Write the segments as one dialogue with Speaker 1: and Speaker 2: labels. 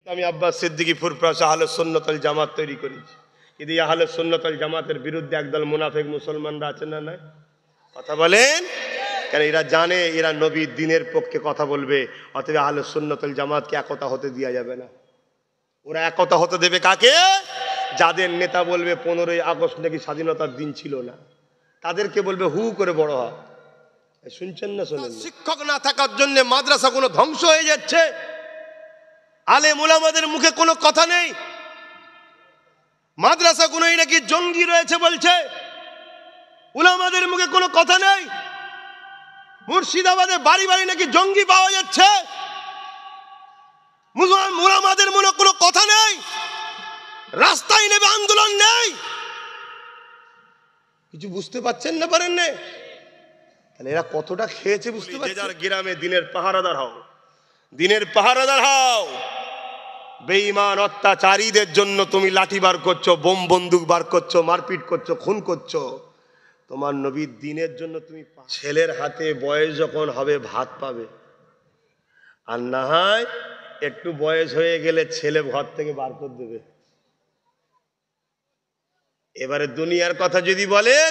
Speaker 1: আমি আব্বাস সিদ্দিকী ফুরফুরা আহলে সুন্নাত ওয়াল জামাত তৈরি করেছি, কিন্তু এই আহলে সুন্নাত ওয়াল জামাতের বিরুদ্ধে একদল মুনাফিক মুসলমানরা আছে না নাই? কথা বলেন কেন? এরা জানে এরা নবীর দ্বীনের পক্ষে কথা বলবে, অতএব আহলে সুন্নাত ওয়াল জামাতকে একতা হতে দেওয়া যাবে না। ওরা একতা হতে দেবে কাকে? যাদের নেতা বলবে 15ই আগস্ট নাকি স্বাধীনতার দিন ছিল না, তাদেরকে বলবে হু করে বড় হয়। শুনছেন না শোনেন? শিক্ষক না থাকার জন্য মাদ্রাসাগুলো ধ্বংস হয়ে যাচ্ছে। আলেম উলামাদের মুখে কোনো কথা নেই। মাদ্রাসাগুলোই নাকি জঙ্গি রয়েছে বলছে, উলামাদের মুখে কোনো কথা নেই। মুর্শিদাবাদে বাড়ি বাড়ি নাকি জঙ্গি পাওয়া যাচ্ছে, উলামাদের মনে কোনো কথা নেই। রাস্তায় নেবে আন্দোলন নেই। কিছু বুঝতে পারছেন না? পারেন না? তাহলে এরা কতটা খেয়েছে বুঝতে পারছেন? যার গ্রামে দিনের পাহারাদার হও, দিনের পাহারাদার হও। বেঈমান অত্যাচারীদের জন্য তুমি লাঠি বার করছো, বোম বন্দুক বার করছো, মারপিট করছো, খুন করছো। তোমার নবীর দ্বীনের জন্য তুমি ছেলের হাতে বয়স যখন হবে ভাত পাবে, আর না হয় একটু বয়স হয়ে গেলে ছেলে ঘর থেকে বার করে দেবে। এবারে দুনিয়ার কথা যদি বলেন,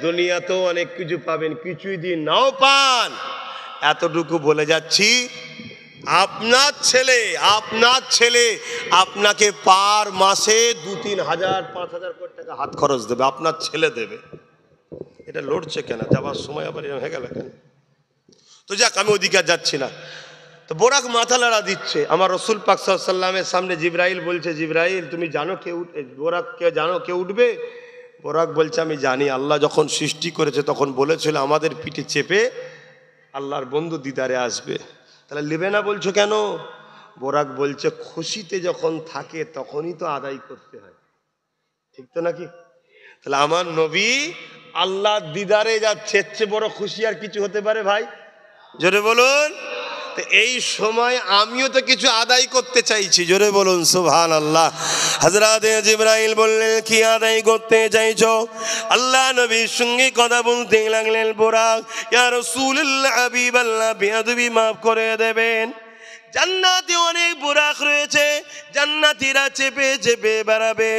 Speaker 1: দুনিয়াতেও অনেক কিছু পাবেন, কিছুই দিন নাও পান। এতটুকু বলে যাচ্ছি, আপনার ছেলে আপনাকে পার মাসে 2-3 হাজার 5,000 কোটি টাকা হাত খরচ দেবে, আপনার ছেলে দেবে। এটা লড়ছে কেন? যাবার সময় আবার এরকম হয়ে গেল কেন? তো যাক, আমি ওদিকে আর যাচ্ছি না। তো বোরাক মাথা লড়া দিচ্ছে। আমার রসুল পাক সাল্লাল্লাহু আলাইহি ওয়াসাল্লামের সামনে জিবরাইল বলছে, জিবরাইল তুমি জানো বোরাককে জানো কে উঠবে? বোরাক বলছে আমি জানি, আল্লাহ যখন সৃষ্টি করেছে তখন বলেছিল আমাদের পিঠে চেপে আল্লাহর বন্ধু দিদারে আসবে। তাহলে নেবে না বলছো কেন? বোরাক বলছে খুশিতে যখন থাকে তখনই তো আদায় করতে হয়, ঠিক তো নাকি? তাহলে আমার নবী আল্লাহ দিদারে যাচ্ছে, এর চেয়ে বড় খুশি আর কিছু হতে পারে ভাই? জোরে বলুন। তো এই সময় আমিও তো কিছু আদায় করতে চাইছি, জোরে বলুন সুবহানাল্লাহ। হযরত জিবরাইল বললেন কি আদায় করতে চাইছো? আল্লাহ নবীর সঙ্গে কথা বলতে লাগলেন, বোরাক ইয়া রাসূলুল্লাহ হাবিবাল্লাহ বেয়াদবি মাফ করে দেবেন। জান্নাতে অনেক বোরাক রয়েছে, জান্নাতীরা চেপে চেপে বেড়াবে,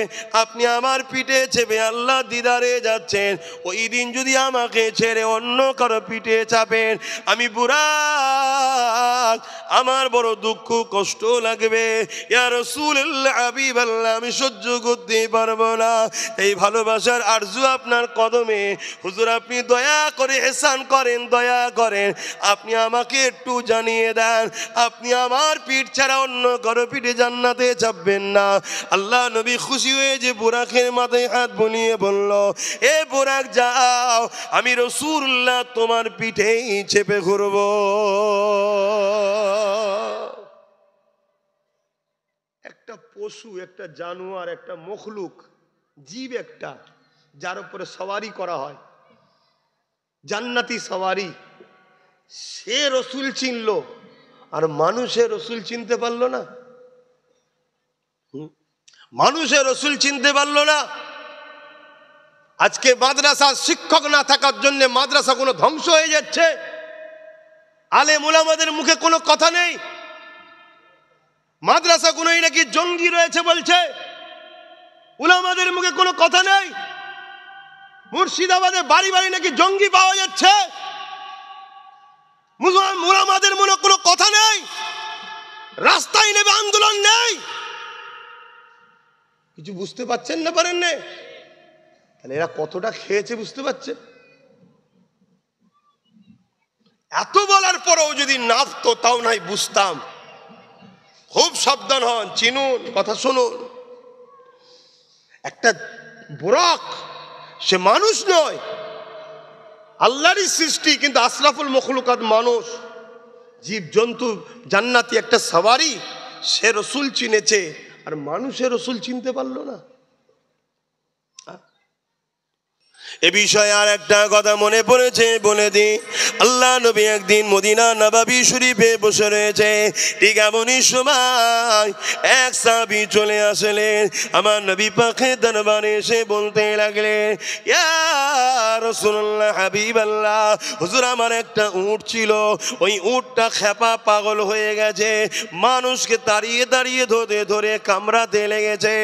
Speaker 1: আপনি আমার পিঠে চেপে আল্লাহ দিদারে যাচ্ছেন। ওই দিন যদি আমাকে ছেড়ে অন্য কারো পিঠে চাপেন, আমি বুরাক আমার বড় দুঃখ কষ্ট লাগবে। ইয়া রাসূলুল্লাহ হাবিবাল্লাহ আমি সহ্য করতে পারবো না। এই ভালোবাসার আরজু আপনার কদমে হুজুর, আপনি দয়া করে ইহসান করেন, দয়া করেন, আপনি আমাকে একটু জানিয়ে দেন, আপনি আমার পিঠ ছাড়া অন্য কারো পিঠে জান্নাতে চাপবেন না। আল্লাহ নবী খুশি হয়ে যে বোরাকের মাথায় হাত বুলিয়ে বলল, এ বোরাক যাও, আমি রাসূলুল্লাহ তোমার পিঠেই চেপে ঘুরব। একটা পশু, একটা জানোয়ার, একটা মখলুক, জীব একটা, যার উপরে সওয়ারি করা হয়, জান্নাতি সওয়ারি, সে রসুল চিনল আর মানুষের রসুল চিনতে পারলো না। মানুষের রসুল চিনতে পারলো না। আজকে মাদ্রাসার শিক্ষক না থাকার জন্য মাদ্রাসাগুলো ধ্বংস হয়ে যাচ্ছে। আলেম উলামাদের মুখে কোনো কথা নেই। মাদ্রাসাগুলোই নাকি জঙ্গি রয়েছে বলছে, উলামাদের মুখে কোনো কথা নেই। মুর্শিদাবাদে বাড়ি বাড়ি নাকি জঙ্গি পাওয়া যাচ্ছে, উলামাদের মনে কোনো কথা নেই। রাস্তায় নেবে আন্দোলন নেই। কিছু বুঝতে পারছেন না? পারেন না? তাহলে এরা কতটা খেয়েছে বুঝতে পারছেন? এত বলার পরেও যদি নাফতো তাও নাই বুঝতাম। খুব সাবধান হন, চিনুন, কথা শুনুন। একটা বোরাক সে মানুষ নয়, আল্লাহরই সৃষ্টি, কিন্তু আশরাফুল মখলুকাত মানুষ, জীব জন্তু, জান্নাতি একটা সওয়ারি, সে রসুল চিনেছে আর মানুষের রসুল চিনতে পারলো না। এ বিষয়ে আর একটা কথা মনে পড়েছে, বলে দি। আল্লাহ নবী একদিন মদিনা নববী শরীফে বসে রয়েছে, ঠিক এমনই সময় এক সাহাবী চলে আসলেন আমার নবী পাকের দরবারে, এসে বলতে লাগলেন, ইয়া রাসূলুল্লাহ, হাবিবাল্লাহ, হুজুর আমার একটা উট ছিল, ওই উটটা খেপা পাগল হয়ে গেছে, মানুষকে দাঁড়িয়ে দাঁড়িয়ে ধরে ধরে কামড়াতে লেগেছে।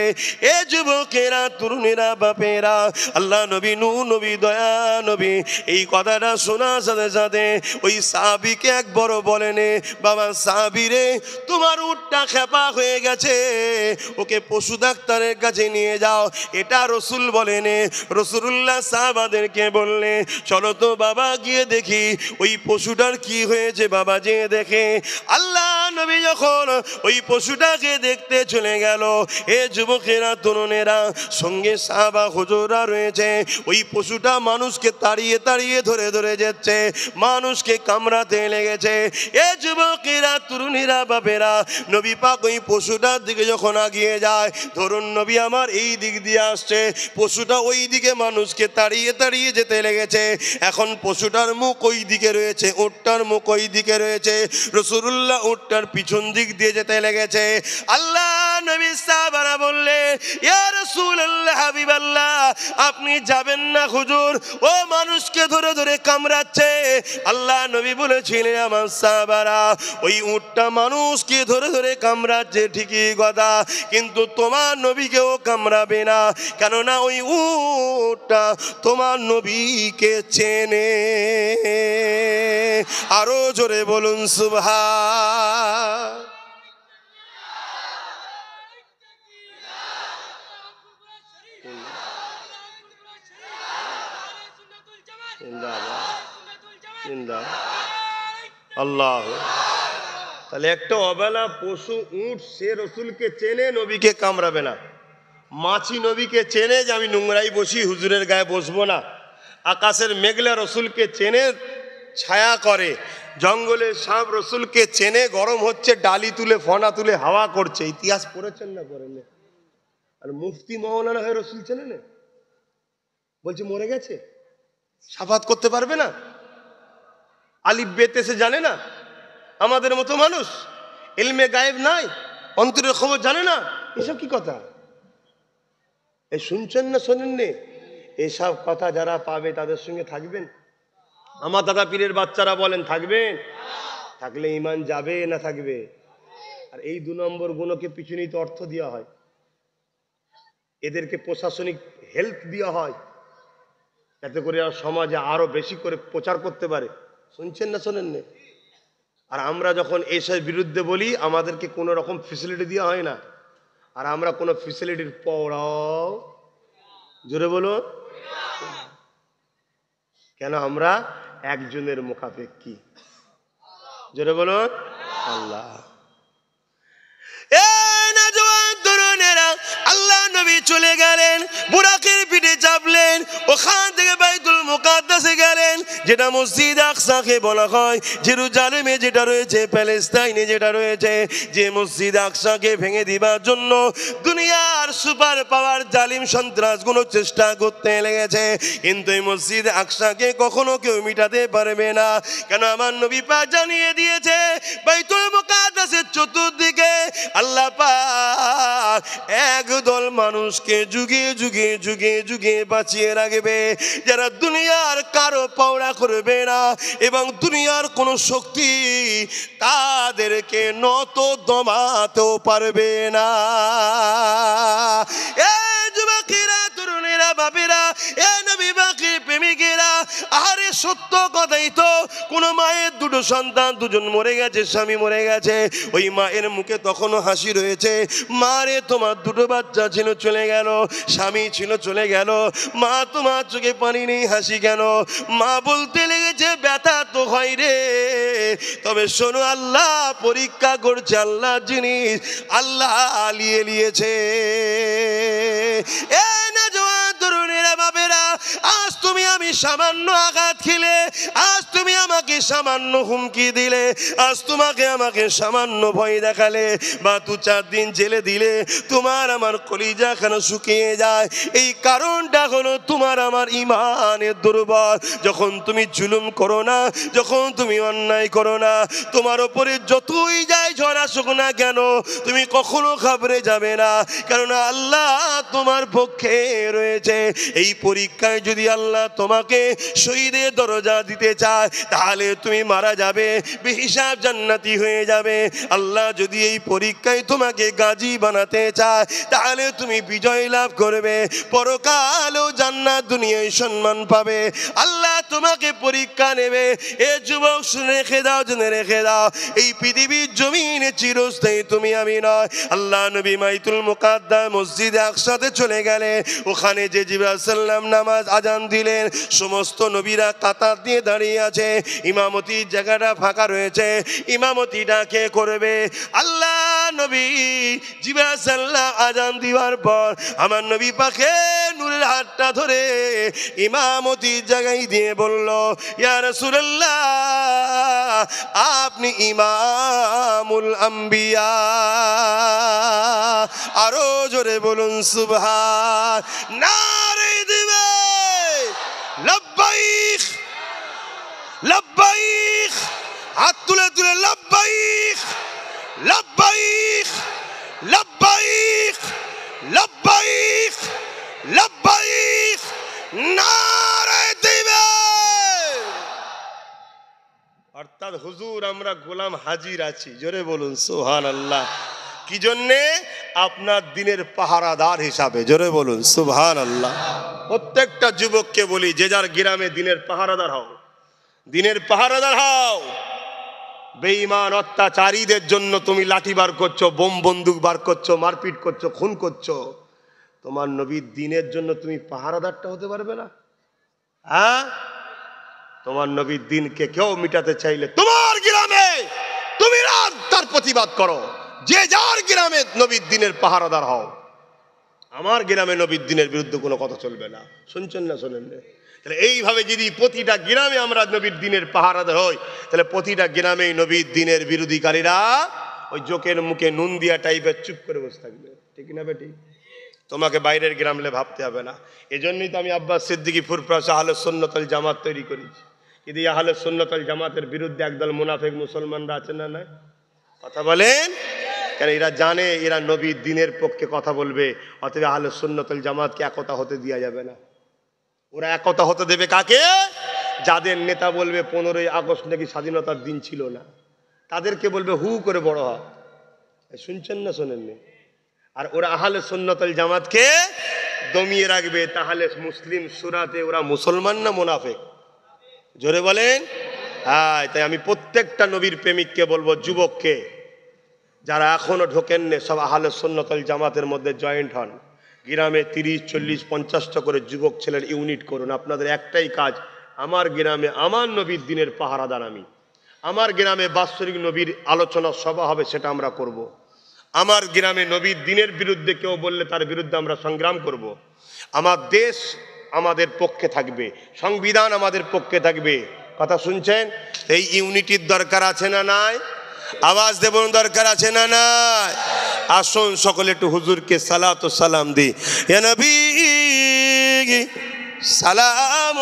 Speaker 1: এ যুবকেরা, তরুণীরা, বাপেরা, আল্লাহ নবী, নবী, দয়া নবী এই কথাটা শোনার সাথে সাথে ওই সাহাবীকে একবার বলেন, বাবা সাহাবী রে, তোমার উটটা খেপা হয়ে গেছে, ওকে পশু ডাক্তারের কাছে নিয়ে যাও। এটা রসুল বলেন। রসুল্লাহ সাহাবাদেরকে বললে, চলো তো বাবা গিয়ে দেখি ওই পশুটার কি হয়েছে। বাবা যে দেখে, আল্লাহ নবী যখন ওই পশুটাকে দেখতে চলে গেল, এ যুবকেরা, তরুণেরা, সঙ্গে সাহাবা হুজুররা রয়েছে, ওই পশুটা মানুষকে তাড়িয়ে তাড়িয়ে ধরে ধরে যাচ্ছে, মানুষকে কামড়াতে লেগেছে। এ যুবকেরা, তরুণীরা, বাপেরা, নবী পাক ওই পশুটার দিকে যখন আগিয়ে যায়, ধরুন নবী আমার এই দিক দিয়ে আসছে, পশুটা ওই দিকে মানুষকে তাড়িয়ে তাড়িয়ে যেতে লেগেছে। এখন পশুটার মুখ ওই দিকে রয়েছে, উটটার মুখ ওই দিকে রয়েছে, রাসূলুল্লাহ উটটার পিছন দিক দিয়ে যেতে লেগেছে। আল্লাহ নবী সাহাবারা বললে, ইয়া রাসূলুল্লাহ, হাবিবাল্লাহ, আপনি যাবেন না হুজুর, ও মানুষকে ধরে ধরে কামড়াচ্ছে। আল্লাহ নবী বলেছিলেন, আমার সাহাবারা, ওই উটটা মানুষকে ধরে ধরে কামড়াচ্ছে ঠিকই কথা, কিন্তু তোমার নবীকেও কামড়াবে না, কেননা ওই উটটা তোমার নবীকে চেনে। আরো জোরে বলুন সুবহান। আল্লাহ। তাহলে একটা অবেলা পশু উট, সে রসুলকে চেনে, নবীকে কামড়াবে না। মাছি নবীকে চেনে যে আমি নোংরাই বসি, হুজুরের গায়ে বসবো না। আকাশের মেঘলা রসুলকে চেনে, ছায়া করে। জঙ্গলের সাপ রসুলকে চেনে, গরম হচ্ছে ডালি তুলে ফনা তুলে হাওয়া করছে। ইতিহাস পড়েছেন না পড়েন? আর মুফতি মৌলানা হয়ে রসুল চেনে না, বলছে মরে গেছে, সাফাত করতে পারবে না, আলিফ বেতে সে জানে না। আমাদের মতো মানুষ ইলমে গায়েব নাই, অন্তরের খবর জানে না। এসব কি কথা? এই শুনছেন না শোনেননি? এসব কথা যারা পাবে তাদের সঙ্গে থাকবেন? আমার দাদা পীরের বাচ্চারা বলেন থাকবেন? থাকলে ইমান যাবে না থাকবে? আর এই 2 নম্বর গুণকে পিছনেই তো অর্থ দেওয়া হয়, এদেরকে প্রশাসনিক হেল্প দেওয়া হয়, যাতে করে সমাজে আরো বেশি করে প্রচার করতে পারে। শুনছেন না শোনেননি? আর আমরা যখন এসবের বিরুদ্ধে বলি, আমাদেরকে কোনো রকম ফেসিলিটি দেওয়া হয় না। আর আমরা কোনো ফেসিলিটির পড়াও, জোরে বলো, কেন? আমরা একজনের মুখাপেক্ষী। জোরে বলো, আল্লাহ। আল্লাহ নবী চলে গেলেন, বুরাকের পিঠে চাপলেন, ওখান থেকে বাইতুল মুকাদ্দাসে গেলেন, যেটা মসজিদ আকসাকে বলা হয়। জেরুজালেমে যেটা রয়েছে, প্যালেস্তাইনে যেটা রয়েছে, যে মসজিদ আকসাকে ভেঙে দিবার জন্য দুনিয়ার সুপার পাওয়ার জালিম সন্ত্রাসগুলো চেষ্টা করতে লেগেছে, কিন্তু এই মসজিদ আকসাকে কখনো কেউ মিটাতে পারবে না। কেন? আমার নবী পাক জানিয়ে দিয়েছে, বাইতুল মুকাদ্দাসের চতুর্দিকে আল্লাহ পাক একদল মানুষকে যুগে যুগে যুগে যুগে বাঁচিয়ে রাখবে, যারা দুনিয়ার কারো পাওয়া করবে না, এবং দুনিয়ার কোনো শক্তি তাদেরকে নত দমাতেও পারবে না। যুবকেরা, তরুণেরা, বাপেরা, এ নবী পাকের প্রেমিকেরা, আরে সত্য কথাই তো, কোন মায়ের 2 সন্তান, 2জন মরে গেছে, স্বামী মরে গেছে, ওই মায়ের মুখে তখনও হাসি রয়েছে। মা রে, তোমার 2 বাচ্চা ছিল চলে গেল, স্বামী ছিল চলে গেল, মা তোমার চোখে পানি নেই, হাসি কেন? মা বলতে লেগেছে, ব্যথা তো হয় রে, তবে শোনো, আল্লাহ পরীক্ষা করছে, আল্লাহ জিনিস আল্লাহ আলিয়ে নিয়েছে। এ না জওয়ান তরুণেরা, ছেলে বাবেরা, আজ তুমি আমি সামান্য আঘাত খেলে, আজ তুমি আমাকে সামান্য হুমকি দিলে, আজ তোমাকে আমাকে সামান্য ভয় দেখালে বা 2-4 দিন জেলে দিলে তোমার আমার কলিজা কেন শুকিয়ে যায়? এই কারণটা হলো তোমার আমার ইমানের দুর্বল। যখন তুমি জুলুম করো না, যখন তুমি অন্যায় করো না, তোমার ওপরে যতই যায় ঝড় আসুক না কেন, তুমি কখনো ঘাবড়ে যাবে না, কারণ আল্লাহ তোমার পক্ষে রয়েছে। এই পরীক্ষায় যদি আল্লাহ তোমাকে শহীদের দরজা দিতে চায়, তাহলে তুমি মারা যাবে, বেহিসাব জান্নাতি হয়ে যাবে। আল্লাহ যদি এই পরীক্ষায় তোমাকে গাজী বানাতে চায়, তাহলে তুমি বিজয় লাভ করবে, পরকালেও জান্নাত, দুনিয়ায় সম্মান পাবে। আল্লাহ তোমাকে পরীক্ষা নেবে। এ যুবক শুনে রেখে দাও, জেনে রেখে দাও, এই পৃথিবীর জমিনে চিরস্থায়ী তুমি আমি নয়। আল্লাহ নবী বাইতুল মুকাদ্দাস মসজিদে আকসাতে চলে গেলে, ওখানে যে জিবরাইল সাল্লাম নামাজ আজান দিলেন, সমস্ত নবীরা কাতার দিয়ে দাঁড়িয়ে আছে, ইমামতির জায়গাটা ফাঁকা রয়েছে, ইমামতিটা কে করবে? আল্লাহ নবী জিবরাইল সাল্লাম আজান দিবার পর আমার নবী পাকে নূরের হাতটা ধরে ইমামতির জায়গায় দিয়ে বলল, ইয়া রাসূলুল্লাহ, আপনি ইমামুল আম্বিয়া। আরো জোরে বলুন সুবহান। নারে দিবে লব্বাইক লব্বাইক, হাত তুলে তুলে লব্বাইক লব্বাইক লব্বাইক লব্বাইক লব্বাইক, নারে দিবে। অর্থাৎ হুজুর আমরা গোলাম হাজির আছি, জোরে বলুন সুবহানাল্লাহ। কি জন্যে? আপনার দিনের পাহারাদার হিসাবে, জোরে বলুন সুবহানাল্লাহ। প্রত্যেকটা যুবককে বলি, যে যার গ্রামে দিনের পাহারাদার হও, দিনের পাহারাদার হও। বেঈমান অত্যাচারীদের জন্য তুমি লাঠি বার করছো, বোম বন্দুক বার করছো, মারপিট করছো, খুন করছো, তোমার নবীর দিনের জন্য তুমি পাহারাদারটা হতে পারবে না? হ্যাঁ, তোমার নবীর দিনকে কেউ মিটাতে চাইলে তোমার গ্রামে তুমি রাত তার প্রতিবাদ করো, যে যার গ্রামে নবীর দিনের পাহারাদার হও। আমার গ্রামে নবীর দিনের বিরুদ্ধে কোনো কথা চলবে না। শুনছেন না? শোনেন না? তাহলে এইভাবে যদি প্রতিটা গ্রামে আমরা নবীর দিনের পাহারাদার হই, তাহলে প্রতিটা গ্রামেই নবীর দিনের বিরোধীকারীরা ওই জোকের মুখে নুন দিয়া টাইপের চুপ করে বসে থাকবে। ঠিক না বেটি? তোমাকে বাইরের গ্রামলে ভাবতে হবে না। এজন্যই তো আমি আব্বাস সিদ্দিকী ফুরফুরা আহলে সুন্নাত ওয়াল জামাত তৈরি করেছি। কিন্তু আহলে সুন্নাত ওয়াল জামাতের বিরুদ্ধে একদল মুনাফিক মুসলমানরা আছে না? নাই? কথা বলেন কেন? এরা জানে এরা নবীর দিনের পক্ষে কথা বলবে, অতএব আহলে সুন্নাত ওয়াল জামাতকে একতা হতে দেওয়া যাবে না। ওরা একতা হতে দেবে কাকে? যাদের নেতা বলবে 15ই আগস্ট নাকি স্বাধীনতার দিন ছিল না, তাদেরকে বলবে হু করে বড় হয়। শুনছেন না? শোনেননি? আর ওরা আহলে সুন্নাত ওয়াল জামাতকে দমিয়ে রাখবে। তাহলে মুসলিম সূরাতে ওরা মুসলমান না মুনাফিক? জোরে বলেন। হ্যাঁ, তাই আমি প্রত্যেকটা নবীর প্রেমিককে বলবো, যুবককে, যারা এখনো ঢোকেননি, সব আহলে সুন্নাত ওয়াল জামাতের মধ্যে জয়েন্ট হন। গ্রামে 30, 40, 50টা করে যুবক ছেলের ইউনিট করুন। আপনাদের একটাই কাজ, আমার গ্রামে আমার নবীর দিনের পাহারাদার আমি। আমার গ্রামে বাৎসরিক নবীর আলোচনা সভা হবে, সেটা আমরা করব। আমার গ্রামে নবীর দিনের বিরুদ্ধে কেউ বললে তার বিরুদ্ধে আমরা সংগ্রাম করব। আমার দেশ আমাদের পক্ষে থাকবে, সংবিধান আমাদের পক্ষে থাকবে। কথা শুনছেন? এই ইউনিটির দরকার আছে না নাই? আওয়াজ দেবন দরকার আছে না নাই? আসুন সকলে একটু হুজুরকে সালাত ও সালাম দি। ইয়া নবী সালাম